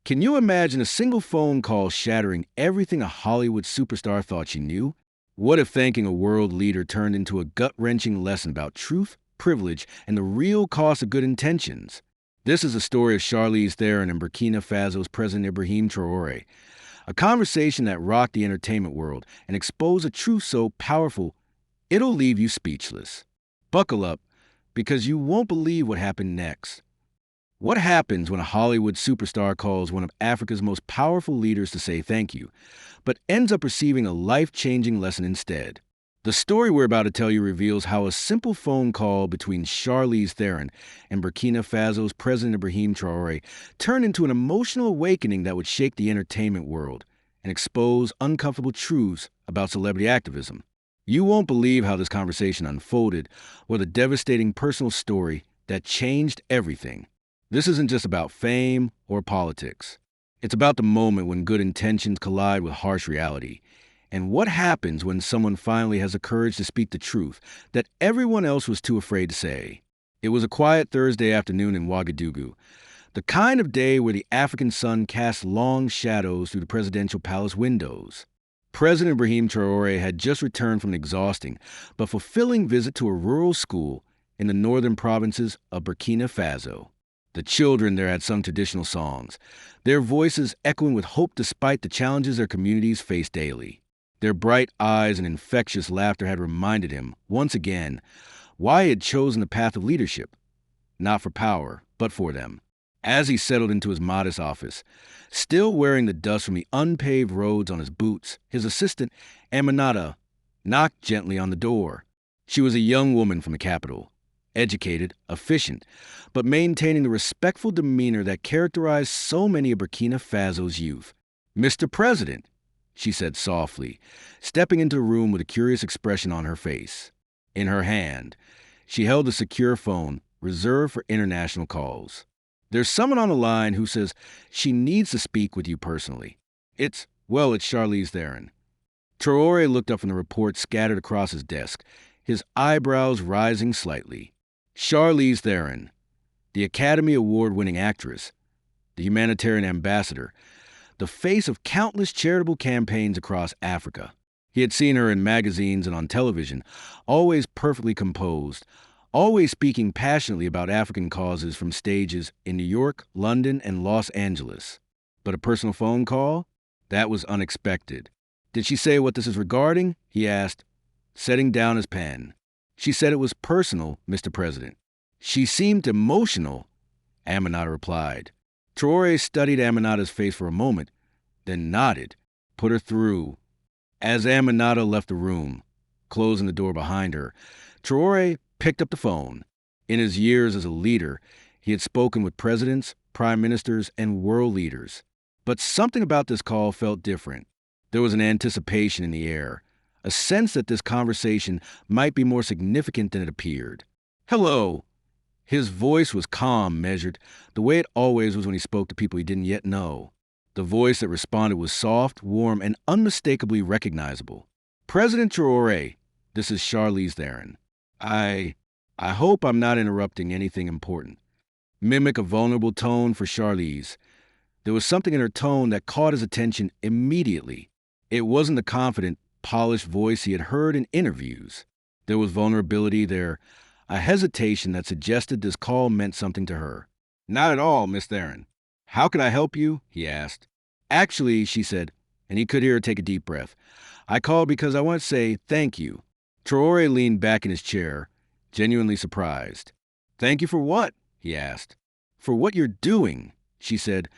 Can you imagine a single phone call shattering everything a Hollywood superstar thought she knew? What if thanking a world leader turned into a gut-wrenching lesson about truth, privilege, and the real cost of good intentions? This is the story of Charlize Theron and Burkina Faso's President Ibrahim Traoré, a conversation that rocked the entertainment world and exposed a truth so powerful it'll leave you speechless. Buckle up, because you won't believe what happened next. What happens when a Hollywood superstar calls one of Africa's most powerful leaders to say thank you, but ends up receiving a life-changing lesson instead? The story we're about to tell you reveals how a simple phone call between Charlize Theron and Burkina Faso's President Ibrahim Traoré turned into an emotional awakening that would shake the entertainment world and expose uncomfortable truths about celebrity activism. You won't believe how this conversation unfolded or the devastating personal story that changed everything. This isn't just about fame or politics. It's about the moment when good intentions collide with harsh reality, and what happens when someone finally has the courage to speak the truth that everyone else was too afraid to say. It was a quiet Thursday afternoon in Ouagadougou, the kind of day where the African sun casts long shadows through the presidential palace windows. President Ibrahim Traoré had just returned from an exhausting but fulfilling visit to a rural school in the northern provinces of Burkina Faso. The children there had sung traditional songs, their voices echoing with hope despite the challenges their communities face daily. Their bright eyes and infectious laughter had reminded him, once again, why he had chosen the path of leadership, not for power, but for them. As he settled into his modest office, still wearing the dust from the unpaved roads on his boots, his assistant, Aminata, knocked gently on the door. She was a young woman from the capital, educated, efficient, but maintaining the respectful demeanor that characterized so many of Burkina Faso's youth. "Mr. President," she said softly, stepping into the room with a curious expression on her face. In her hand, she held a secure phone reserved for international calls. "There's someone on the line who says she needs to speak with you personally. It's Charlize Theron." Traoré looked up from the reports scattered across his desk, his eyebrows rising slightly. Charlize Theron, the Academy Award-winning actress, the humanitarian ambassador, the face of countless charitable campaigns across Africa. He had seen her in magazines and on television, always perfectly composed, always speaking passionately about African causes from stages in New York, London, and Los Angeles. But a personal phone call? That was unexpected. "Did she say what this is regarding?" he asked, setting down his pen. "She said it was personal, Mr. President." "She seemed emotional," Aminata replied. Traoré studied Aminata's face for a moment, then nodded, put her through. As Aminata left the room, closing the door behind her, Traoré picked up the phone. In his years as a leader, he had spoken with presidents, prime ministers, and world leaders. But something about this call felt different. There was an anticipation in the air, a sense that this conversation might be more significant than it appeared. "Hello." His voice was calm, measured, the way it always was when he spoke to people he didn't yet know. The voice that responded was soft, warm, and unmistakably recognizable. "President Traoré, this is Charlize Theron. I hope I'm not interrupting anything important." Mimic a vulnerable tone for Charlize. There was something in her tone that caught his attention immediately. It wasn't the confident, polished voice he had heard in interviews. There was vulnerability there, a hesitation that suggested this call meant something to her. "Not at all, Miss Theron. How can I help you?" he asked. "Actually," she said, and he could hear her take a deep breath, "I called because I want to say thank you." Traoré leaned back in his chair, genuinely surprised. "Thank you for what?" he asked. "For what you're doing," she said,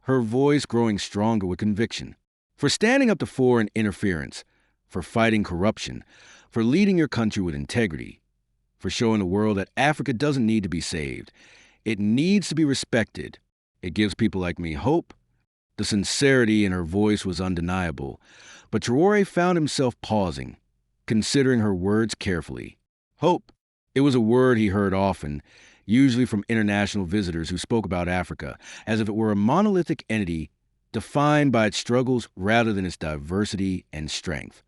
her voice growing stronger with conviction. "For standing up to foreign interference, for fighting corruption, for leading your country with integrity, for showing the world that Africa doesn't need to be saved. It needs to be respected. It gives people like me hope." The sincerity in her voice was undeniable, but Traoré found himself pausing, considering her words carefully. Hope. It was a word he heard often, usually from international visitors who spoke about Africa as if it were a monolithic entity defined by its struggles rather than its diversity and strength.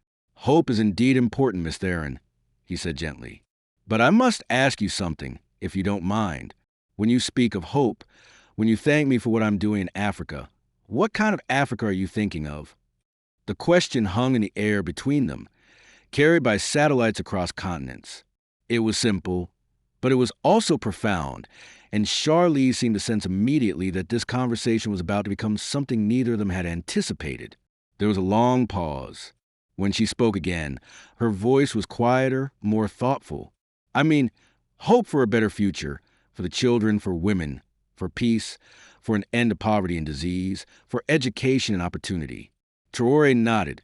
"Hope is indeed important, Miss Theron," he said gently. "But I must ask you something, if you don't mind. When you speak of hope, when you thank me for what I'm doing in Africa, What kind of Africa are you thinking of? The question hung in the air between them, carried by satellites across continents. It was simple, but it was also profound, and Charlize seemed to sense immediately that this conversation was about to become something neither of them had anticipated. There was a long pause. When she spoke again, her voice was quieter, more thoughtful. I mean, hope for a better future, for the children, for women, for peace, for an end to poverty and disease, for education and opportunity. Traoré nodded,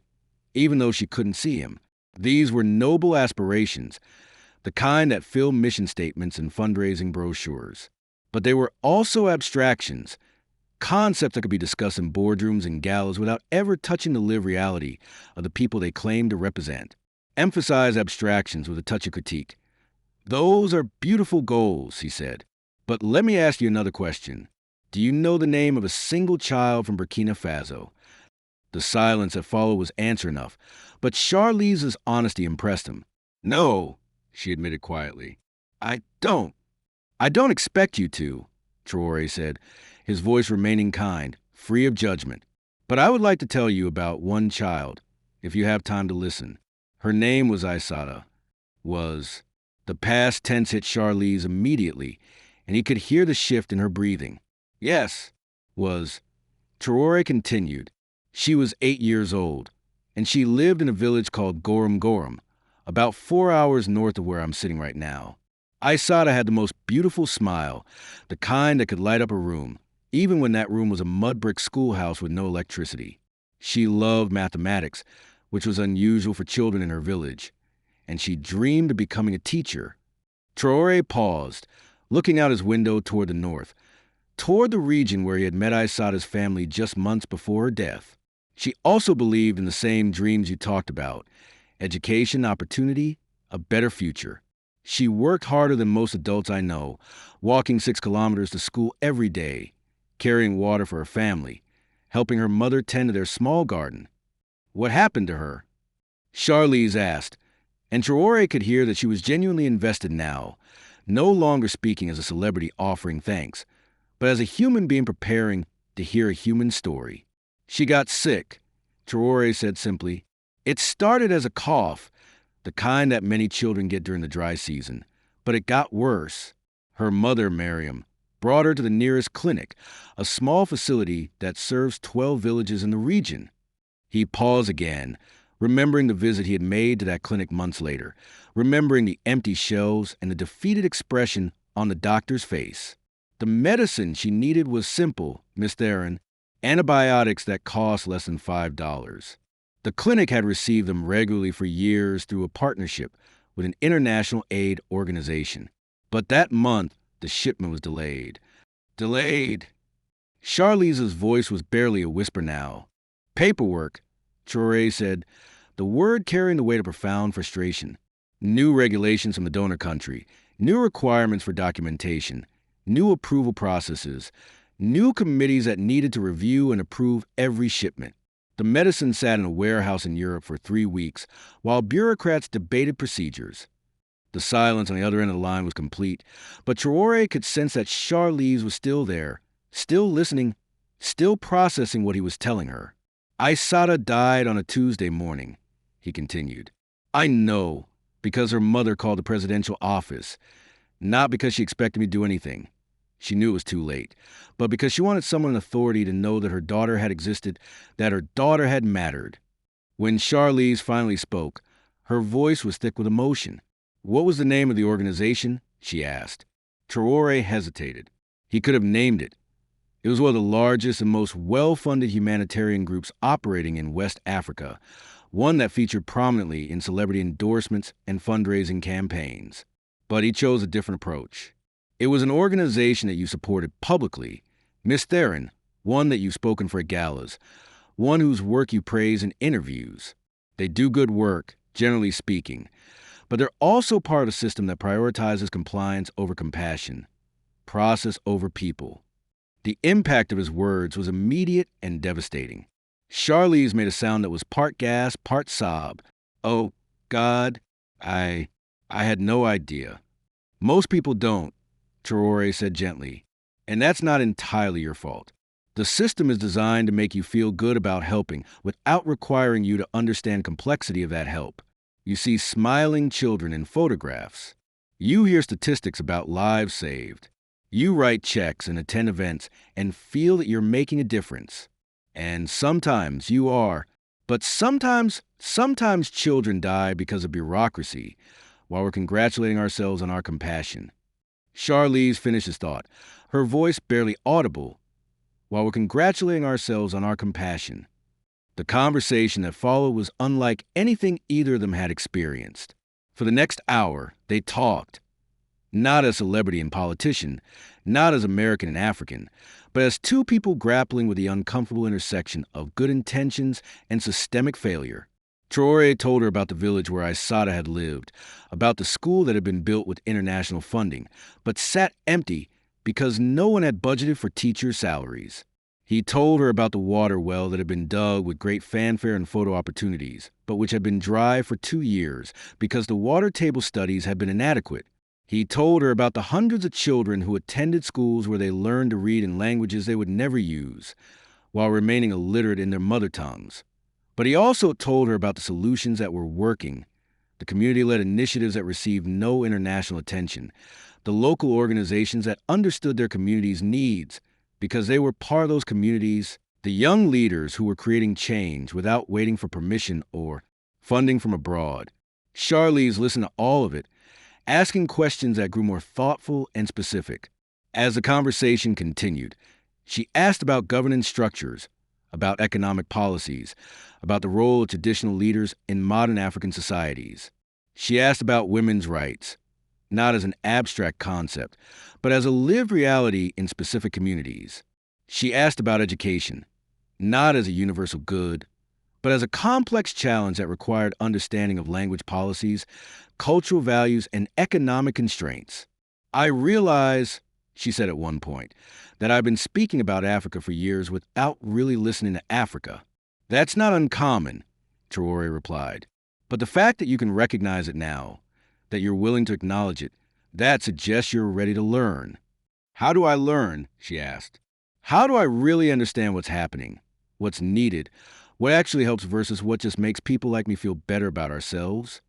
even though she couldn't see him. These were noble aspirations, the kind that fill mission statements and fundraising brochures. But they were also abstractions, concepts that could be discussed in boardrooms and galas without ever touching the lived reality of the people they claimed to represent. Emphasize abstractions with a touch of critique. Those are beautiful goals, he said. But let me ask you another question. Do you know the name of a single child from Burkina Faso? The silence that followed was answer enough, but Charlize's honesty impressed him. No, she admitted quietly. I don't expect you to, Traoré said, his voice remaining kind, free of judgment. But I would like to tell you about one child, if you have time to listen. Her name was Aissata. Was. The past tense hit Charlize immediately, and he could hear the shift in her breathing. Yes, was. Traoré continued. She was 8 years old, and she lived in a village called Gorum Gorum, about 4 hours north of where I'm sitting right now. Aissata had the most beautiful smile, the kind that could light up a room, even when that room was a mud brick schoolhouse with no electricity. She loved mathematics, which was unusual for children in her village, and she dreamed of becoming a teacher. Traoré paused, looking out his window toward the north, toward the region where he had met Aissata's family just months before her death. She also believed in the same dreams you talked about: education, opportunity, a better future. She worked harder than most adults I know, walking 6 kilometers to school every day, carrying water for her family, helping her mother tend to their small garden. What happened to her? Charlize asked, and Traoré could hear that she was genuinely invested now, no longer speaking as a celebrity offering thanks, but as a human being preparing to hear a human story. She got sick, Traoré said simply. It started as a cough, the kind that many children get during the dry season, but it got worse. Her mother, Miriam, brought her to the nearest clinic, a small facility that serves 12 villages in the region. He paused again, remembering the visit he had made to that clinic months later, remembering the empty shelves and the defeated expression on the doctor's face. The medicine she needed was simple, Miss Theron, antibiotics that cost less than $5. The clinic had received them regularly for years through a partnership with an international aid organization. But that month, the shipment was delayed. Delayed. Charlize's voice was barely a whisper now. Paperwork, Traoré said, the word carrying the weight of profound frustration. New regulations from the donor country, new requirements for documentation, new approval processes, new committees that needed to review and approve every shipment. The medicine sat in a warehouse in Europe for 3 weeks, while bureaucrats debated procedures. The silence on the other end of the line was complete, but Traoré could sense that Charlize was still there, still listening, still processing what he was telling her. Aissata died on a Tuesday morning, he continued. I know, because her mother called the presidential office, not because she expected me to do anything. She knew it was too late, but because she wanted someone in authority to know that her daughter had existed, that her daughter had mattered. When Charlize finally spoke, her voice was thick with emotion. What was the name of the organization? She asked. Traoré hesitated. He could have named it. It was one of the largest and most well-funded humanitarian groups operating in West Africa, one that featured prominently in celebrity endorsements and fundraising campaigns. But he chose a different approach. It was an organization that you supported publicly, Miss Theron, one that you've spoken for at galas, one whose work you praise in interviews. They do good work, generally speaking, but they're also part of a system that prioritizes compliance over compassion, process over people. The impact of his words was immediate and devastating. Charlize made a sound that was part gasp, part sob. Oh, God, I had no idea. Most people don't, Traoré said gently, and that's not entirely your fault. The system is designed to make you feel good about helping without requiring you to understand complexity of that help. You see smiling children in photographs. You hear statistics about lives saved. You write checks and attend events and feel that you're making a difference. And sometimes you are. But sometimes children die because of bureaucracy, while we're congratulating ourselves on our compassion. Charlize finished his thought, her voice barely audible, while we're congratulating ourselves on our compassion. The conversation that followed was unlike anything either of them had experienced. For the next hour, they talked. Not as celebrity and politician, not as American and African, but as two people grappling with the uncomfortable intersection of good intentions and systemic failure. Traoré told her about the village where Aissata had lived, about the school that had been built with international funding, but sat empty because no one had budgeted for teachers' salaries. He told her about the water well that had been dug with great fanfare and photo opportunities, but which had been dry for 2 years because the water table studies had been inadequate. He told her about the hundreds of children who attended schools where they learned to read in languages they would never use, while remaining illiterate in their mother tongues. But he also told her about the solutions that were working, the community-led initiatives that received no international attention, the local organizations that understood their community's needs because they were part of those communities, the young leaders who were creating change without waiting for permission or funding from abroad. Charlize listened to all of it, asking questions that grew more thoughtful and specific. As the conversation continued, she asked about governance structures, about economic policies, about the role of traditional leaders in modern African societies. She asked about women's rights, not as an abstract concept, but as a lived reality in specific communities. She asked about education, not as a universal good, but as a complex challenge that required understanding of language policies, cultural values, and economic constraints. I realize, she said at one point, that I've been speaking about Africa for years without really listening to Africa. That's not uncommon, Traoré replied. But the fact that you can recognize it now, that you're willing to acknowledge it, that suggests you're ready to learn. How do I learn? She asked. How do I really understand what's happening, what's needed, what actually helps versus what just makes people like me feel better about ourselves?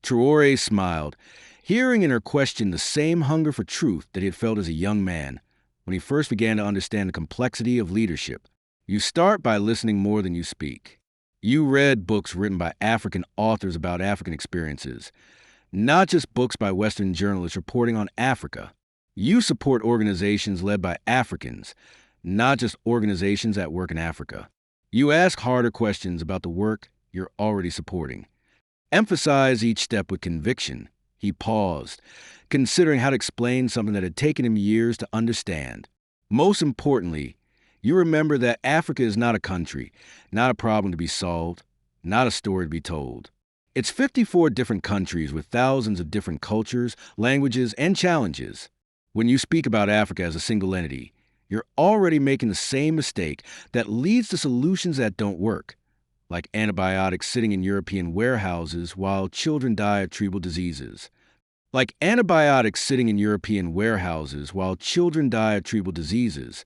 Traoré smiled, hearing in her question the same hunger for truth that he had felt as a young man when he first began to understand the complexity of leadership. You start by listening more than you speak. You read books written by African authors about African experiences, not just books by Western journalists reporting on Africa. You support organizations led by Africans, not just organizations that work in Africa. You ask harder questions about the work you're already supporting. Emphasize each step with conviction. He paused, considering how to explain something that had taken him years to understand. Most importantly, you remember that Africa is not a country, not a problem to be solved, not a story to be told. It's 54 different countries with thousands of different cultures, languages, and challenges. When you speak about Africa as a single entity, you're already making the same mistake that leads to solutions that don't work, like antibiotics sitting in European warehouses while children die of treatable diseases. Like antibiotics sitting in European warehouses while children die of treatable diseases.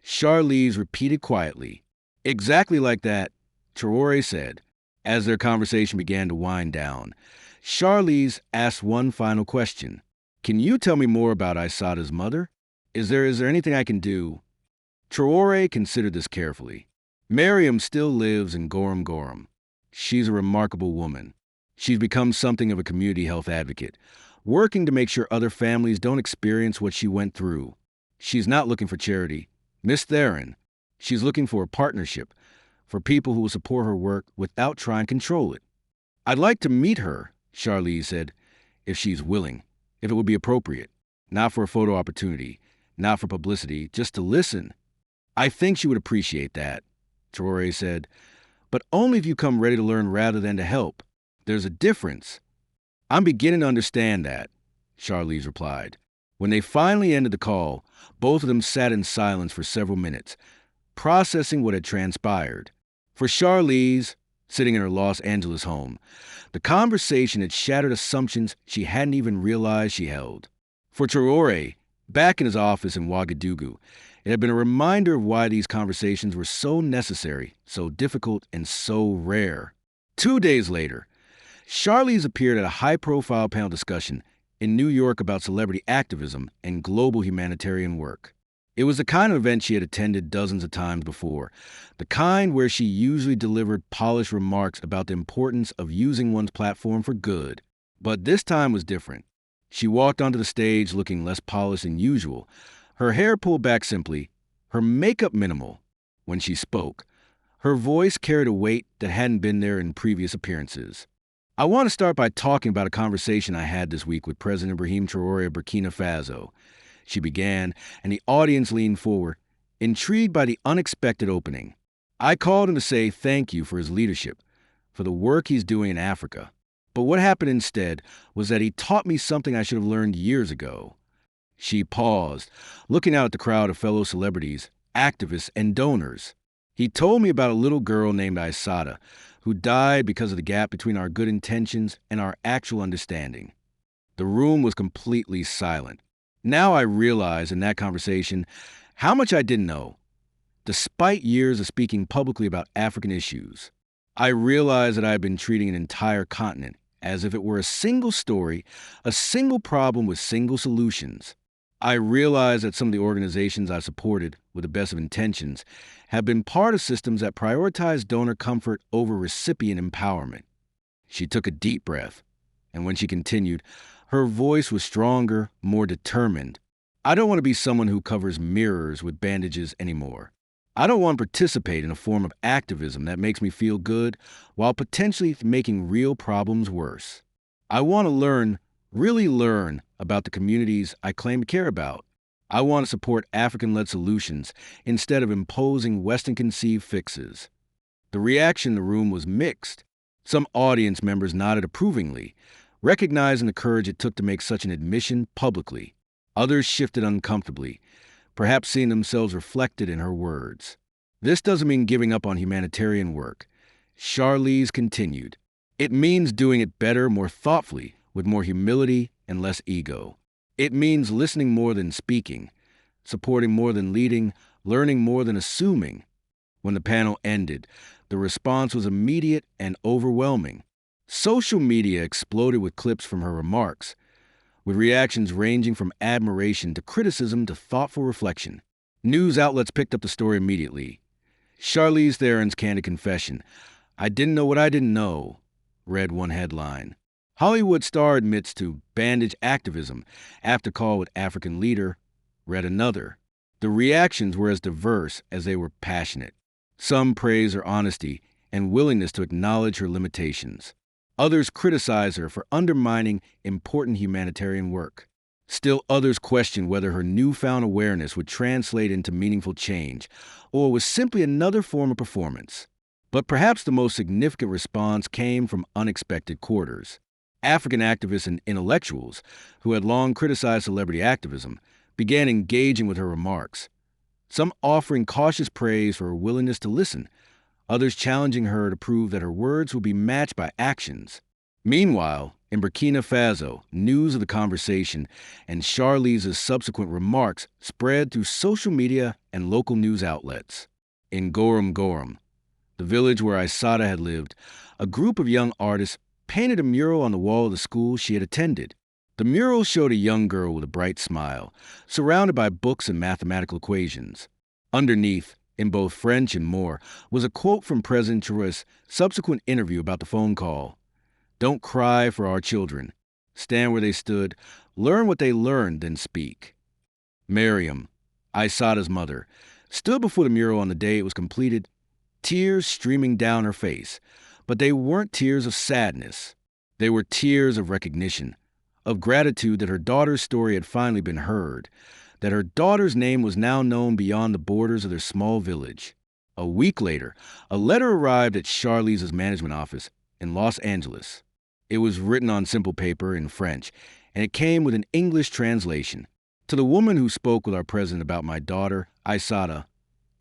Charlize repeated quietly. Exactly like that, Traoré said. As their conversation began to wind down, Charlize asked one final question. Can you tell me more about Aissata's mother? Is there anything I can do? Traoré considered this carefully. Miriam still lives in Gorum Gorum. She's a remarkable woman. She's become something of a community health advocate, working to make sure other families don't experience what she went through. She's not looking for charity. Miss Theron, she's looking for a partnership, for people who will support her work without trying to control it. I'd like to meet her, Charlize said, if she's willing, if it would be appropriate. Not for a photo opportunity, not for publicity, just to listen. I think she would appreciate that, Traoré said, but only if you come ready to learn rather than to help. There's a difference. I'm beginning to understand that, Charlize replied. When they finally ended the call, both of them sat in silence for several minutes, processing what had transpired. For Charlize, sitting in her Los Angeles home, the conversation had shattered assumptions she hadn't even realized she held. For Traoré, back in his office in Ouagadougou, It had been a reminder of why these conversations were so necessary, so difficult, and so rare. 2 days later, Charlize appeared at a high-profile panel discussion in New York about celebrity activism and global humanitarian work. It was the kind of event she had attended dozens of times before, the kind where she usually delivered polished remarks about the importance of using one's platform for good. But this time was different. She walked onto the stage looking less polished than usual, her hair pulled back simply, her makeup minimal. When she spoke, her voice carried a weight that hadn't been there in previous appearances. I want to start by talking about a conversation I had this week with President Ibrahim Traoré of Burkina Faso. She began, and the audience leaned forward, intrigued by the unexpected opening. I called him to say thank you for his leadership, for the work he's doing in Africa. But what happened instead was that he taught me something I should have learned years ago. She paused, looking out at the crowd of fellow celebrities, activists, and donors. He told me about a little girl named Aissata, who died because of the gap between our good intentions and our actual understanding. The room was completely silent. Now I realize in that conversation how much I didn't know. Despite years of speaking publicly about African issues, I realized that I had been treating an entire continent as if it were a single story, a single problem with single solutions. I realized that some of the organizations I supported, with the best of intentions, have been part of systems that prioritize donor comfort over recipient empowerment. She took a deep breath, and when she continued, her voice was stronger, more determined. I don't want to be someone who covers mirrors with bandages anymore. I don't want to participate in a form of activism that makes me feel good while potentially making real problems worse. I want to learn, really learn, about the communities I claim to care about. I want to support African-led solutions instead of imposing Western-conceived fixes. The reaction in the room was mixed. Some audience members nodded approvingly, recognizing the courage it took to make such an admission publicly. Others shifted uncomfortably, perhaps seeing themselves reflected in her words. This doesn't mean giving up on humanitarian work. Charlize continued. It means doing it better, more thoughtfully, with more humility and less ego. It means listening more than speaking, supporting more than leading, learning more than assuming. When the panel ended, the response was immediate and overwhelming. Social media exploded with clips from her remarks, with reactions ranging from admiration to criticism to thoughtful reflection. News outlets picked up the story immediately. Charlize Theron's candid confession, "I didn't know what I didn't know," read one headline. Hollywood star admits to bandage activism after call with African leader, read another. The reactions were as diverse as they were passionate. Some praised her honesty and willingness to acknowledge her limitations. Others criticized her for undermining important humanitarian work. Still others questioned whether her newfound awareness would translate into meaningful change, or was simply another form of performance. But perhaps the most significant response came from unexpected quarters. African activists and intellectuals, who had long criticized celebrity activism, began engaging with her remarks. Some offering cautious praise for her willingness to listen, others challenging her to prove that her words would be matched by actions. Meanwhile, in Burkina Faso, news of the conversation and Charlize's subsequent remarks spread through social media and local news outlets. In Gorom, the village where Aissata had lived, a group of young artists painted a mural on the wall of the school she had attended. The mural showed a young girl with a bright smile, surrounded by books and mathematical equations. Underneath, in both French and more, was a quote from President Traoré's subsequent interview about the phone call. "Don't cry for our children. Stand where they stood, learn what they learned, then speak." Miriam, Aissata's mother, stood before the mural on the day it was completed, tears streaming down her face. But they weren't tears of sadness. They were tears of recognition, of gratitude that her daughter's story had finally been heard, that her daughter's name was now known beyond the borders of their small village. A week later, a letter arrived at Charlize's management office in Los Angeles. It was written on simple paper in French, and it came with an English translation. To the woman who spoke with our president about my daughter, Aissata,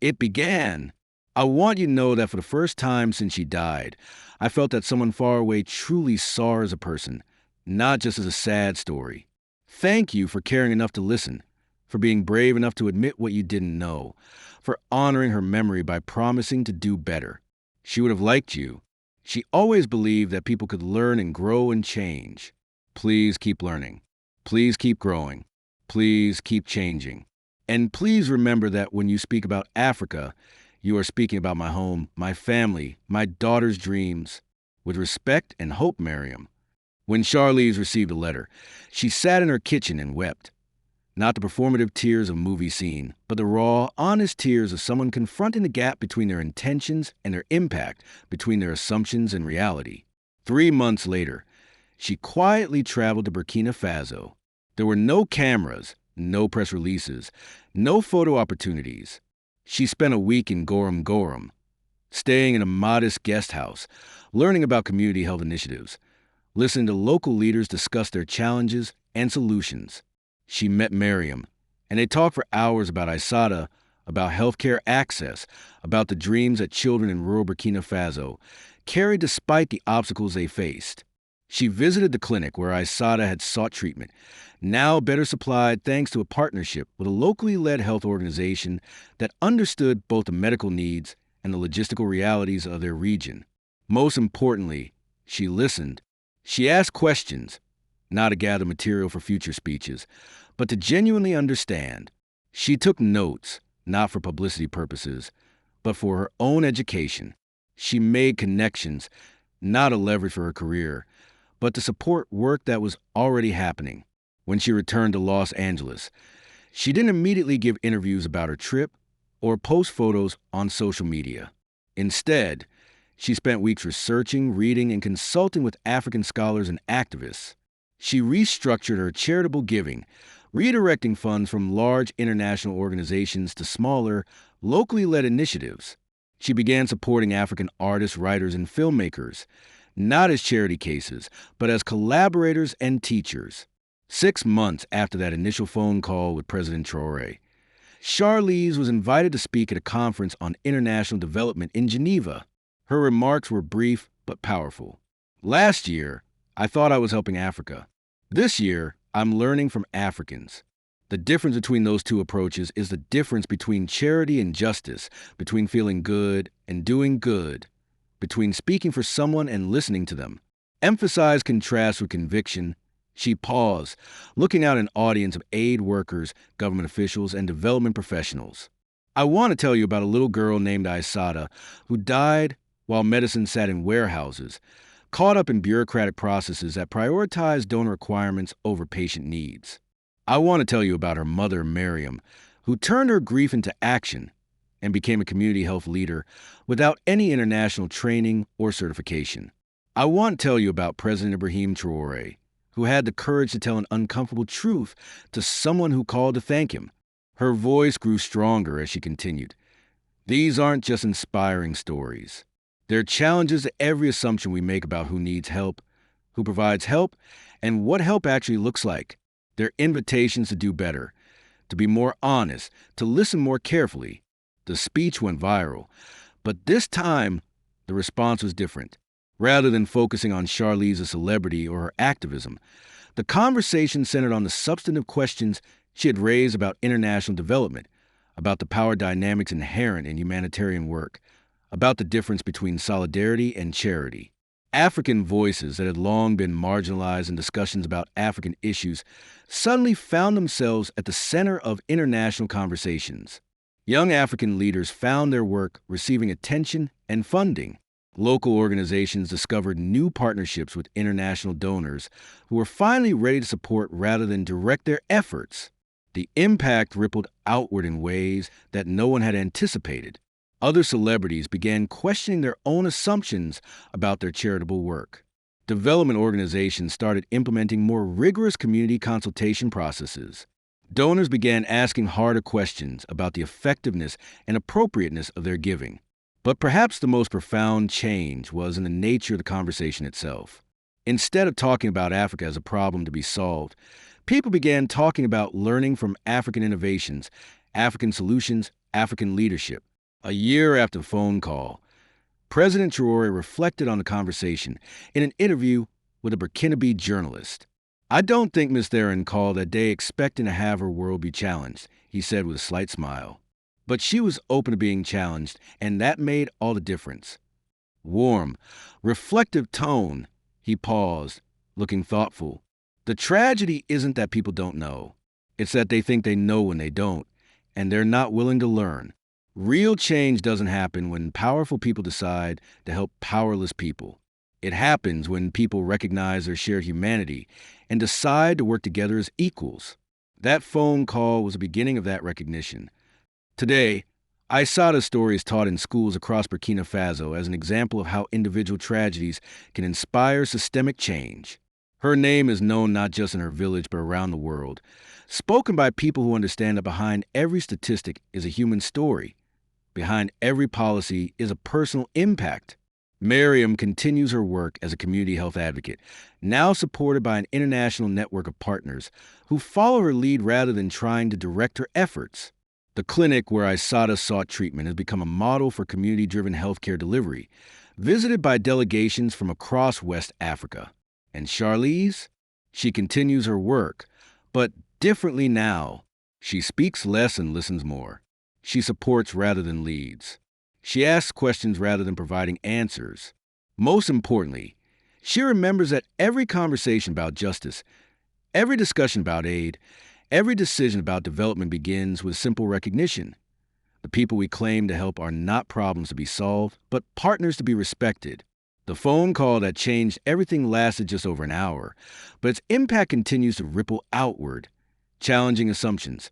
it began. "I want you to know that for the first time since she died, I felt that someone far away truly saw her as a person, not just as a sad story. Thank you for caring enough to listen, for being brave enough to admit what you didn't know, for honoring her memory by promising to do better. She would have liked you. She always believed that people could learn and grow and change. Please keep learning. Please keep growing. Please keep changing. And please remember that when you speak about Africa, you are speaking about my home, my family, my daughter's dreams. With respect and hope, Miriam. When Charlize received a letter, she sat in her kitchen and wept. Not the performative tears of a movie scene, but the raw, honest tears of someone confronting the gap between their intentions and their impact, between their assumptions and reality. 3 months later, she quietly traveled to Burkina Faso. There were no cameras, no press releases, no photo opportunities. She spent a week in Gorum Gorum, staying in a modest guest house, learning about community health initiatives, listening to local leaders discuss their challenges and solutions. She met Miriam, and they talked for hours about Aissata, about healthcare access, about the dreams that children in rural Burkina Faso carried despite the obstacles they faced. She visited the clinic where Aissata had sought treatment, now better supplied thanks to a partnership with a locally led health organization that understood both the medical needs and the logistical realities of their region. Most importantly, she listened. She asked questions, not to gather material for future speeches, but to genuinely understand. She took notes, not for publicity purposes, but for her own education. She made connections, not a leverage for her career, but to support work that was already happening. When she returned to Los Angeles, she didn't immediately give interviews about her trip or post photos on social media. Instead, she spent weeks researching, reading, and consulting with African scholars and activists. She restructured her charitable giving, redirecting funds from large international organizations to smaller, locally led initiatives. She began supporting African artists, writers, and filmmakers, not as charity cases, but as collaborators and teachers. 6 months after that initial phone call with President Traoré, Charlize was invited to speak at a conference on international development in Geneva. Her remarks were brief but powerful. Last year, I thought I was helping Africa. This year, I'm learning from Africans. The difference between those two approaches is the difference between charity and justice, between feeling good and doing good, between speaking for someone and listening to them. Emphasize contrast with conviction. She paused, looking out an audience of aid workers, government officials, and development professionals. I want to tell you about a little girl named Aissata who died while medicine sat in warehouses, caught up in bureaucratic processes that prioritize donor requirements over patient needs. I want to tell you about her mother, Miriam, who turned her grief into action and became a community health leader without any international training or certification. I want to tell you about President Ibrahim Traoré, who had the courage to tell an uncomfortable truth to someone who called to thank him. Her voice grew stronger as she continued. These aren't just inspiring stories. They're challenges to every assumption we make about who needs help, who provides help, and what help actually looks like. They're invitations to do better, to be more honest, to listen more carefully. The speech went viral, but this time the response was different. Rather than focusing on Charlize's celebrity or her activism, the conversation centered on the substantive questions she had raised about international development, about the power dynamics inherent in humanitarian work, about the difference between solidarity and charity. African voices that had long been marginalized in discussions about African issues suddenly found themselves at the center of international conversations. Young African leaders found their work receiving attention and funding. Local organizations discovered new partnerships with international donors who were finally ready to support rather than direct their efforts. The impact rippled outward in ways that no one had anticipated. Other celebrities began questioning their own assumptions about their charitable work. Development organizations started implementing more rigorous community consultation processes. Donors began asking harder questions about the effectiveness and appropriateness of their giving. But perhaps the most profound change was in the nature of the conversation itself. Instead of talking about Africa as a problem to be solved, people began talking about learning from African innovations, African solutions, African leadership. A year after the phone call, President Traoré reflected on the conversation in an interview with a Burkinabe journalist. I don't think Miss Theron called that day expecting to have her world be challenged, he said with a slight smile. But she was open to being challenged, and that made all the difference. Warm, reflective tone. He paused, looking thoughtful. The tragedy isn't that people don't know. It's that they think they know when they don't, and they're not willing to learn. Real change doesn't happen when powerful people decide to help powerless people. It happens when people recognize their shared humanity and decide to work together as equals. That phone call was the beginning of that recognition. Today, Aissata's story is taught in schools across Burkina Faso as an example of how individual tragedies can inspire systemic change. Her name is known not just in her village but around the world, spoken by people who understand that behind every statistic is a human story. Behind every policy is a personal impact. Miriam continues her work as a community health advocate, now supported by an international network of partners who follow her lead rather than trying to direct her efforts. The clinic where Aissata sought treatment has become a model for community-driven healthcare delivery, visited by delegations from across West Africa. And Charlize? She continues her work, but differently now. She speaks less and listens more. She supports rather than leads. She asks questions rather than providing answers. Most importantly, she remembers that every conversation about justice, every discussion about aid, every decision about development begins with simple recognition. The people we claim to help are not problems to be solved, but partners to be respected. The phone call that changed everything lasted just over an hour, but its impact continues to ripple outward, challenging assumptions,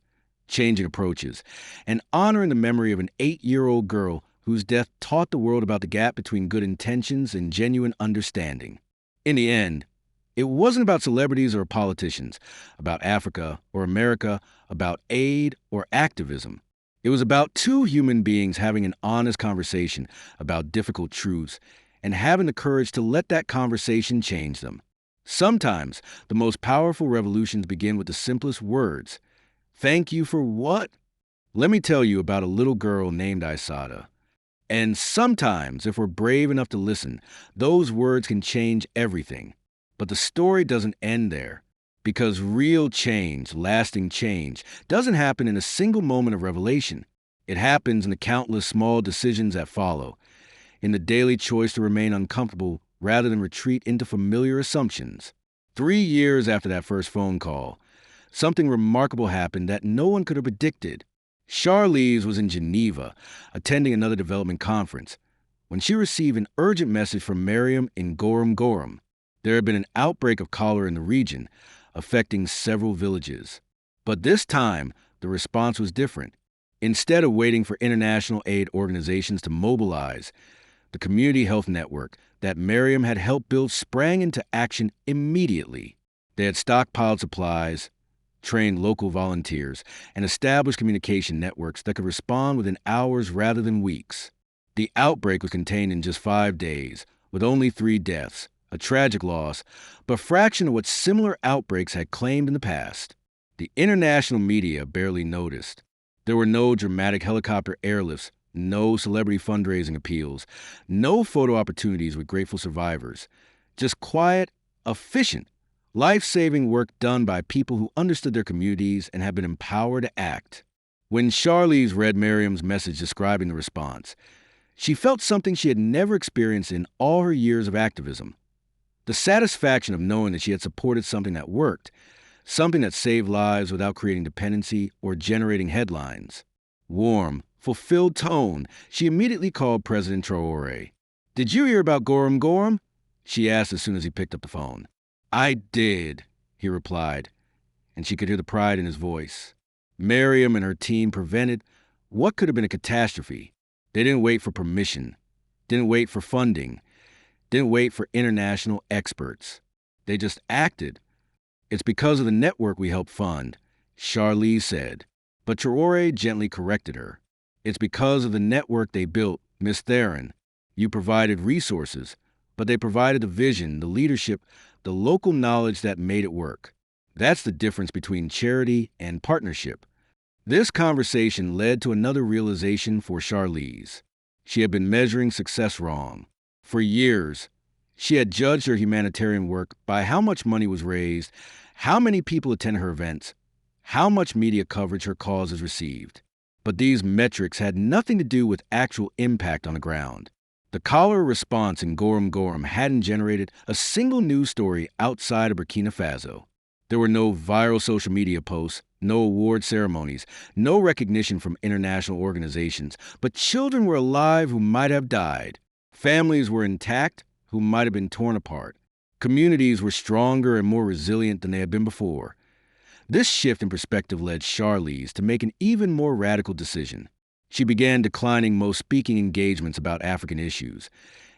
changing approaches, and honoring the memory of an 8-year-old girl whose death taught the world about the gap between good intentions and genuine understanding. In the end, it wasn't about celebrities or politicians, about Africa or America, about aid or activism. It was about two human beings having an honest conversation about difficult truths and having the courage to let that conversation change them. Sometimes, the most powerful revolutions begin with the simplest words. Thank you for what? Let me tell you about a little girl named Aissata. And sometimes, if we're brave enough to listen, those words can change everything. But the story doesn't end there. Because real change, lasting change, doesn't happen in a single moment of revelation. It happens in the countless small decisions that follow, in the daily choice to remain uncomfortable rather than retreat into familiar assumptions. 3 years after that first phone call, something remarkable happened that no one could have predicted. Charlize was in Geneva, attending another development conference, when she received an urgent message from Miriam in Gorom. There had been an outbreak of cholera in the region, affecting several villages. But this time, the response was different. Instead of waiting for international aid organizations to mobilize, the community health network that Miriam had helped build sprang into action immediately. They had stockpiled supplies, trained local volunteers, and established communication networks that could respond within hours rather than weeks. The outbreak was contained in just 5 days, with only 3 deaths, a tragic loss, but a fraction of what similar outbreaks had claimed in the past. The international media barely noticed. There were no dramatic helicopter airlifts, no celebrity fundraising appeals, no photo opportunities with grateful survivors. Just quiet, efficient, life-saving work done by people who understood their communities and had been empowered to act. When Charlize read Miriam's message describing the response, she felt something she had never experienced in all her years of activism. The satisfaction of knowing that she had supported something that worked, something that saved lives without creating dependency or generating headlines. Warm, fulfilled tone, she immediately called President Traoré. "Did you hear about Gorom?" she asked as soon as he picked up the phone. "I did," he replied, and she could hear the pride in his voice. Miriam and her team prevented what could have been a catastrophe. They didn't wait for permission, didn't wait for funding, didn't wait for international experts. They just acted. "It's because of the network we helped fund," Charlize said. But Traoré gently corrected her. "It's because of the network they built, Miss Theron. You provided resources, but they provided the vision, the leadership, the local knowledge that made it work. That's the difference between charity and partnership." This conversation led to another realization for Charlize. She had been measuring success wrong. For years, She had judged her humanitarian work by how much money was raised, how many people attend her events, how much media coverage her cause has received. But these metrics had nothing to do with actual impact on the ground. The cholera response in Gorom Gorom hadn't generated a single news story outside of Burkina Faso. There were no viral social media posts, no award ceremonies, no recognition from international organizations, but children were alive who might have died. Families were intact who might have been torn apart. Communities were stronger and more resilient than they had been before. This shift in perspective led Charlize to make an even more radical decision. She began declining most speaking engagements about African issues,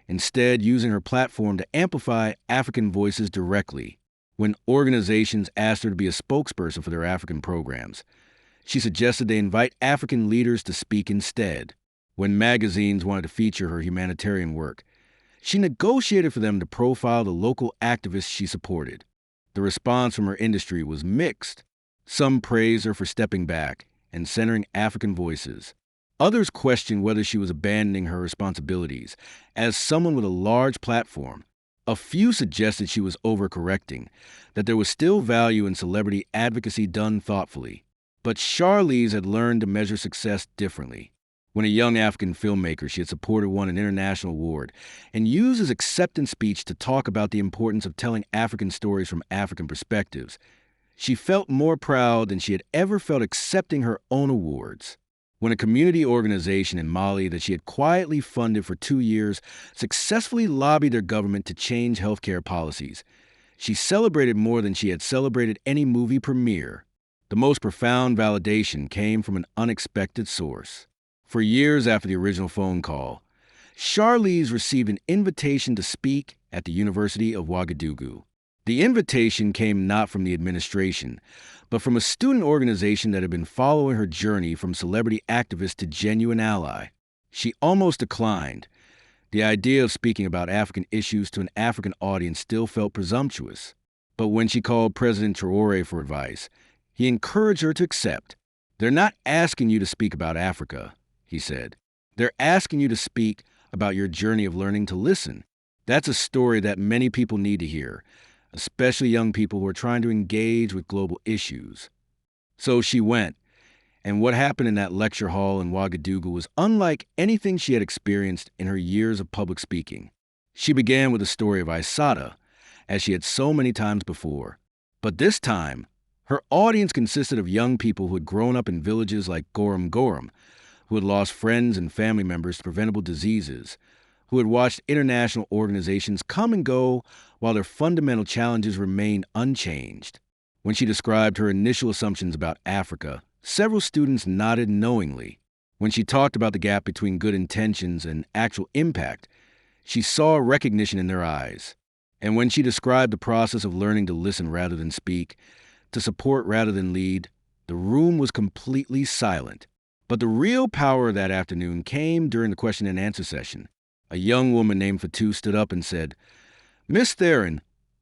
instead using her platform to amplify African voices directly. When organizations asked her to be a spokesperson for their African programs, she suggested they invite African leaders to speak instead. When magazines wanted to feature her humanitarian work, she negotiated for them to profile the local activists she supported. The response from her industry was mixed. Some praised her for stepping back and centering African voices. Others questioned whether she was abandoning her responsibilities. As someone with a large platform, a few suggested she was overcorrecting, that there was still value in celebrity advocacy done thoughtfully. But Charlize had learned to measure success differently. When a young African filmmaker she had supported won an international award and used his acceptance speech to talk about the importance of telling African stories from African perspectives, she felt more proud than she had ever felt accepting her own awards. When a community organization in Mali that she had quietly funded for 2 years successfully lobbied their government to change healthcare policies, she celebrated more than she had celebrated any movie premiere. The most profound validation came from an unexpected source. For years after the original phone call, Charlize received an invitation to speak at the University of Ouagadougou. The invitation came not from the administration, but from a student organization that had been following her journey from celebrity activist to genuine ally. She almost declined. The idea of speaking about African issues to an African audience still felt presumptuous. But when she called President Traoré for advice, he encouraged her to accept. "They're not asking you to speak about Africa," he said. "They're asking you to speak about your journey of learning to listen. That's a story that many people need to hear, especially young people who are trying to engage with global issues." So she went, and what happened in that lecture hall in Ouagadougou was unlike anything she had experienced in her years of public speaking. She began with the story of Aissata, as she had so many times before. But this time, her audience consisted of young people who had grown up in villages like Gorom Gorom, who had lost friends and family members to preventable diseases, who had watched international organizations come and go while their fundamental challenges remained unchanged. When she described her initial assumptions about Africa, several students nodded knowingly. When she talked about the gap between good intentions and actual impact, she saw recognition in their eyes. And when she described the process of learning to listen rather than speak, to support rather than lead, the room was completely silent. But the real power of that afternoon came during the question and answer session. A young woman named Fatou stood up and said, "Miss Theron,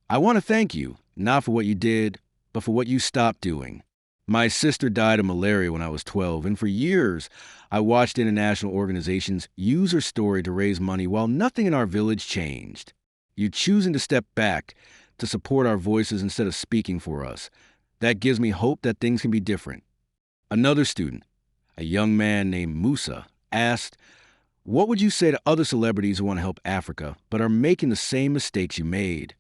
I want to thank you, not for what you did, but for what you stopped doing. My sister died of malaria when I was 12, and for years I watched international organizations use her story to raise money while nothing in our village changed. You choosing to step back, to support our voices instead of speaking for us, that gives me hope that things can be different." Another student, a young man named Musa, asked, "What would you say to other celebrities who want to help Africa but are making the same mistakes you made?"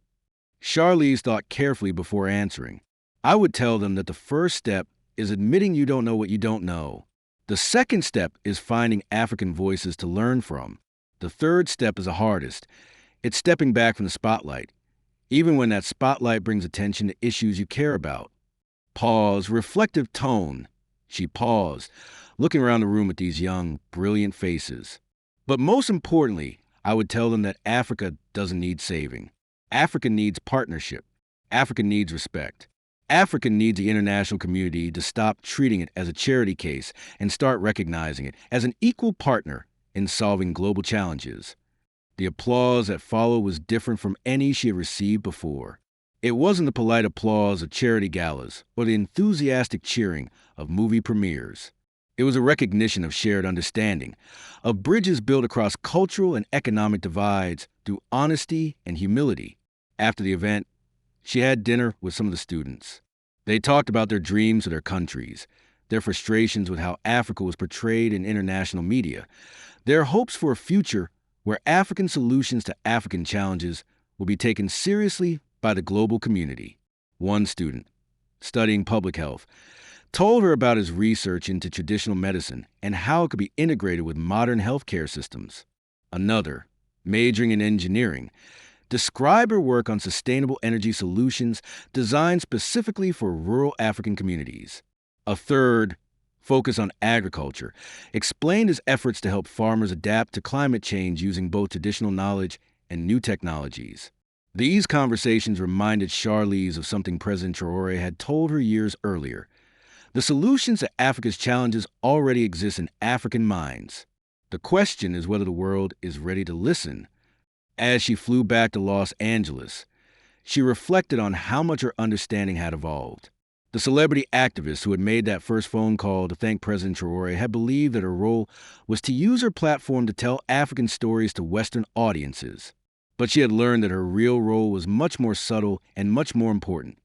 Charlize thought carefully before answering. "I would tell them that the first step is admitting you don't know what you don't know. The second step is finding African voices to learn from. The third step is the hardest. It's stepping back from the spotlight, even when that spotlight brings attention to issues you care about." Pause, reflective tone. She paused, looking around the room at these young, brilliant faces. "But most importantly, I would tell them that Africa doesn't need saving. Africa needs partnership. Africa needs respect. Africa needs the international community to stop treating it as a charity case and start recognizing it as an equal partner in solving global challenges." The applause that followed was different from any she had received before. It wasn't the polite applause of charity galas or the enthusiastic cheering of movie premieres. It was a recognition of shared understanding, of bridges built across cultural and economic divides through honesty and humility. After the event, she had dinner with some of the students. They talked about their dreams of their countries, their frustrations with how Africa was portrayed in international media, their hopes for a future where African solutions to African challenges will be taken seriously by the global community. One student, studying public health, told her about his research into traditional medicine and how it could be integrated with modern healthcare systems. Another, majoring in engineering, described her work on sustainable energy solutions designed specifically for rural African communities. A third, focused on agriculture, explained his efforts to help farmers adapt to climate change using both traditional knowledge and new technologies. These conversations reminded Charlize of something President Traoré had told her years earlier. The solutions to Africa's challenges already exist in African minds. The question is whether the world is ready to listen. As she flew back to Los Angeles, she reflected on how much her understanding had evolved. The celebrity activist who had made that first phone call to thank President Traoré had believed that her role was to use her platform to tell African stories to Western audiences. But she had learned that her real role was much more subtle and much more important.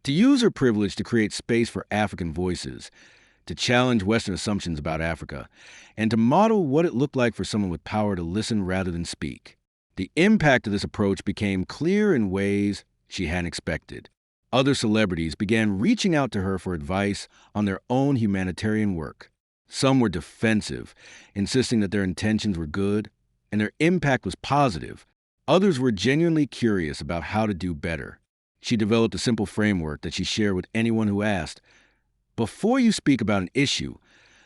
To use her privilege to create space for African voices, to challenge Western assumptions about Africa, and to model what it looked like for someone with power to listen rather than speak. The impact of this approach became clear in ways she hadn't expected. Other celebrities began reaching out to her for advice on their own humanitarian work. Some were defensive, insisting that their intentions were good and their impact was positive. Others were genuinely curious about how to do better. She developed a simple framework that she shared with anyone who asked. Before you speak about an issue,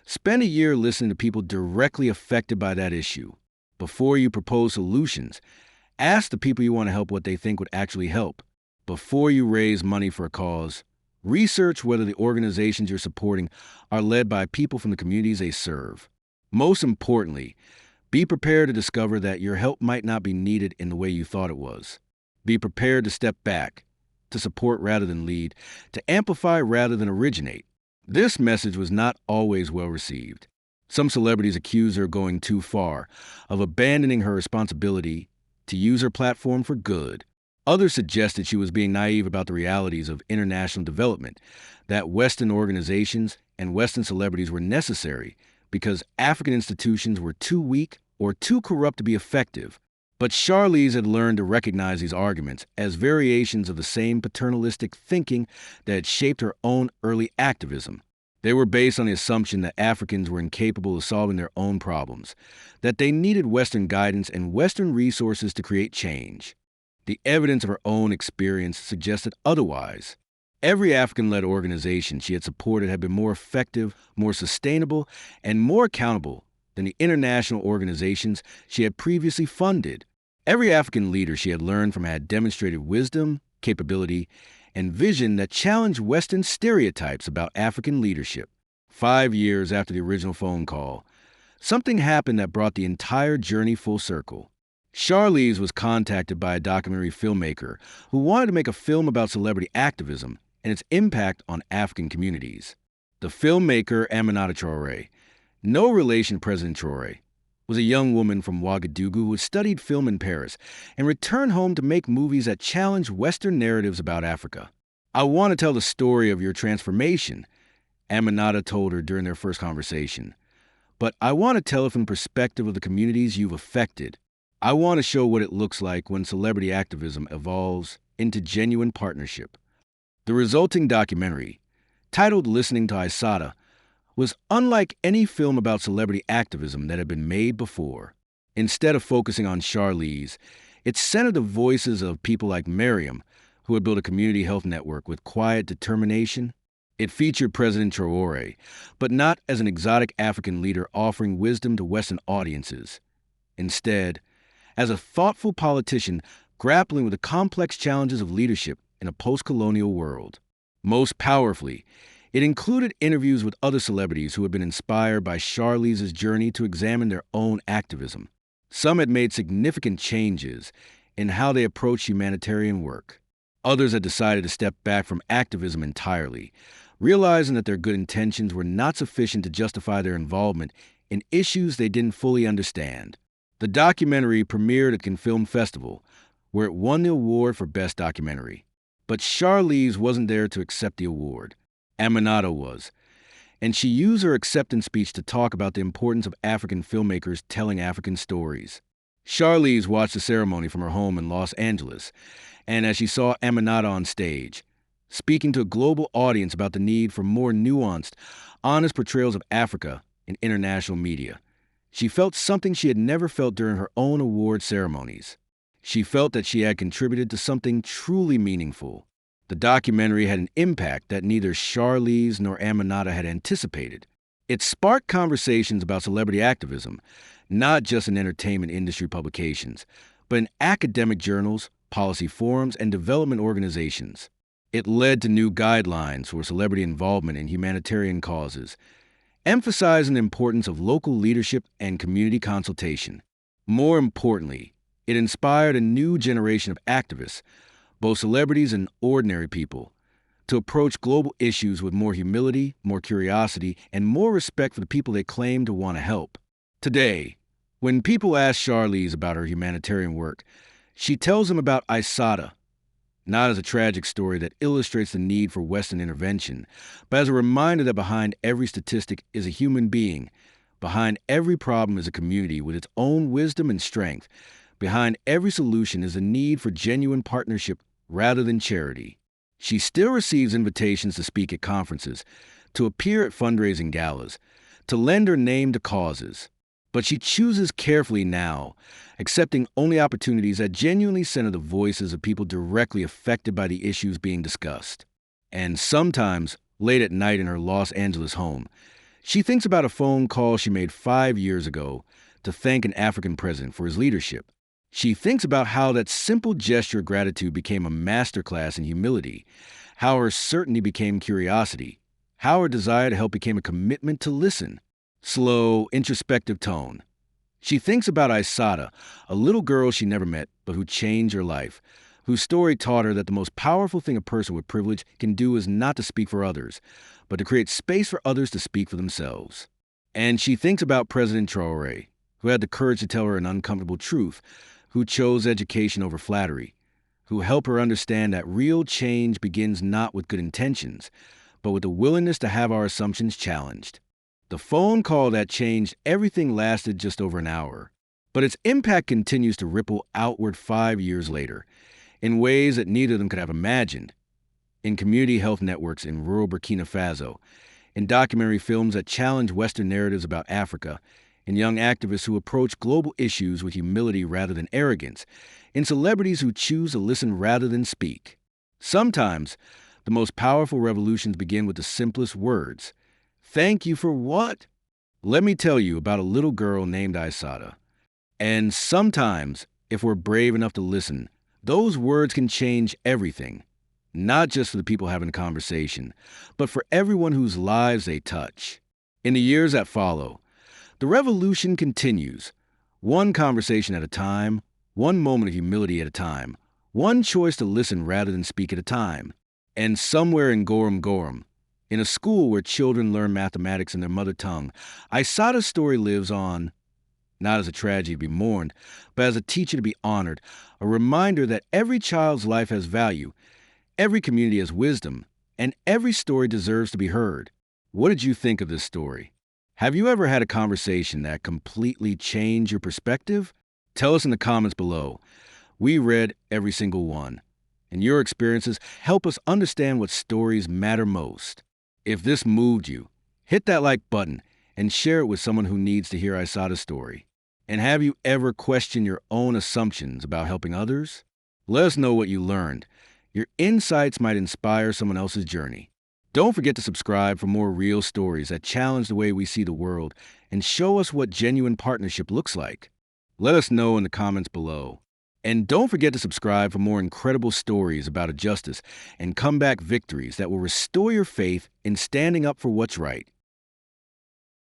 spend a year listening to people directly affected by that issue. Before you propose solutions, ask the people you want to help what they think would actually help. Before you raise money for a cause, research whether the organizations you're supporting are led by people from the communities they serve. Most importantly, be prepared to discover that your help might not be needed in the way you thought it was. Be prepared to step back, to support rather than lead, to amplify rather than originate. This message was not always well received. Some celebrities accused her of going too far, of abandoning her responsibility to use her platform for good. Others suggested she was being naive about the realities of international development, that Western organizations and Western celebrities were necessary because African institutions were too weak or too corrupt to be effective. But Charlize had learned to recognize these arguments as variations of the same paternalistic thinking that had shaped her own early activism. They were based on the assumption that Africans were incapable of solving their own problems, that they needed Western guidance and Western resources to create change. The evidence of her own experience suggested otherwise. Every African-led organization she had supported had been more effective, more sustainable, and more accountable than the international organizations she had previously funded. Every African leader she had learned from had demonstrated wisdom, capability, and vision that challenged Western stereotypes about African leadership. 5 years after the original phone call, something happened that brought the entire journey full circle. Charlize was contacted by a documentary filmmaker who wanted to make a film about celebrity activism and its impact on African communities. The filmmaker, Aminata Traoré, no relation to President Traoré, was a young woman from Ouagadougou who had studied film in Paris and returned home to make movies that challenged Western narratives about Africa. "I want to tell the story of your transformation," Aminata told her during their first conversation. "But I want to tell it from the perspective of the communities you've affected. I want to show what it looks like when celebrity activism evolves into genuine partnership." The resulting documentary, titled Listening to Aissata, was unlike any film about celebrity activism that had been made before. Instead of focusing on Charlize, it centered the voices of people like Miriam, who had built a community health network with quiet determination. It featured President Traoré, but not as an exotic African leader offering wisdom to Western audiences. Instead, as a thoughtful politician grappling with the complex challenges of leadership in a post-colonial world. Most powerfully, it included interviews with other celebrities who had been inspired by Charlize's journey to examine their own activism. Some had made significant changes in how they approached humanitarian work. Others had decided to step back from activism entirely, realizing that their good intentions were not sufficient to justify their involvement in issues they didn't fully understand. The documentary premiered at Cannes Film Festival, where it won the award for Best Documentary. But Charlize wasn't there to accept the award. Aminata was, and she used her acceptance speech to talk about the importance of African filmmakers telling African stories. Charlize watched the ceremony from her home in Los Angeles, and as she saw Aminata on stage, speaking to a global audience about the need for more nuanced, honest portrayals of Africa in international media, she felt something she had never felt during her own award ceremonies. She felt that she had contributed to something truly meaningful. The documentary had an impact that neither Charlize nor Aminata had anticipated. It sparked conversations about celebrity activism, not just in entertainment industry publications, but in academic journals, policy forums, and development organizations. It led to new guidelines for celebrity involvement in humanitarian causes, emphasizing the importance of local leadership and community consultation. More importantly, it inspired a new generation of activists, both celebrities and ordinary people, to approach global issues with more humility, more curiosity, and more respect for the people they claim to want to help. Today, when people ask Charlize about her humanitarian work, she tells them about Aissata, not as a tragic story that illustrates the need for Western intervention, but as a reminder that behind every statistic is a human being, behind every problem is a community with its own wisdom and strength, behind every solution is a need for genuine partnership rather than charity. She still receives invitations to speak at conferences, to appear at fundraising galas, to lend her name to causes. But she chooses carefully now, accepting only opportunities that genuinely center the voices of people directly affected by the issues being discussed. And sometimes, late at night in her Los Angeles home, she thinks about a phone call she made 5 years ago to thank an African president for his leadership. She thinks about how that simple gesture of gratitude became a masterclass in humility, how her certainty became curiosity, how her desire to help became a commitment to listen. Slow, introspective tone. She thinks about Aissata, a little girl she never met, but who changed her life, whose story taught her that the most powerful thing a person with privilege can do is not to speak for others, but to create space for others to speak for themselves. And she thinks about President Traoré, who had the courage to tell her an uncomfortable truth, who chose education over flattery, who helped her understand that real change begins not with good intentions, but with the willingness to have our assumptions challenged. The phone call that changed everything lasted just over an hour, but its impact continues to ripple outward 5 years later, in ways that neither of them could have imagined. In community health networks in rural Burkina Faso, in documentary films that challenge Western narratives about Africa, in young activists who approach global issues with humility rather than arrogance, in celebrities who choose to listen rather than speak. Sometimes, the most powerful revolutions begin with the simplest words. Thank you for what? Let me tell you about a little girl named Aissata. And sometimes, if we're brave enough to listen, those words can change everything. Not just for the people having a conversation, but for everyone whose lives they touch. In the years that follow, the revolution continues, one conversation at a time, one moment of humility at a time, one choice to listen rather than speak at a time. And somewhere in Gorum, in a school where children learn mathematics in their mother tongue, Aissata's story lives on, not as a tragedy to be mourned, but as a teacher to be honored, a reminder that every child's life has value, every community has wisdom, and every story deserves to be heard. What did you think of this story? Have you ever had a conversation that completely changed your perspective? Tell us in the comments below. We read every single one, and your experiences help us understand what stories matter most. If this moved you, hit that like button and share it with someone who needs to hear Aissata's story. And have you ever questioned your own assumptions about helping others? Let us know what you learned. Your insights might inspire someone else's journey. Don't forget to subscribe for more real stories that challenge the way we see the world and show us what genuine partnership looks like. Let us know in the comments below. And don't forget to subscribe for more incredible stories about justice and comeback victories that will restore your faith in standing up for what's right.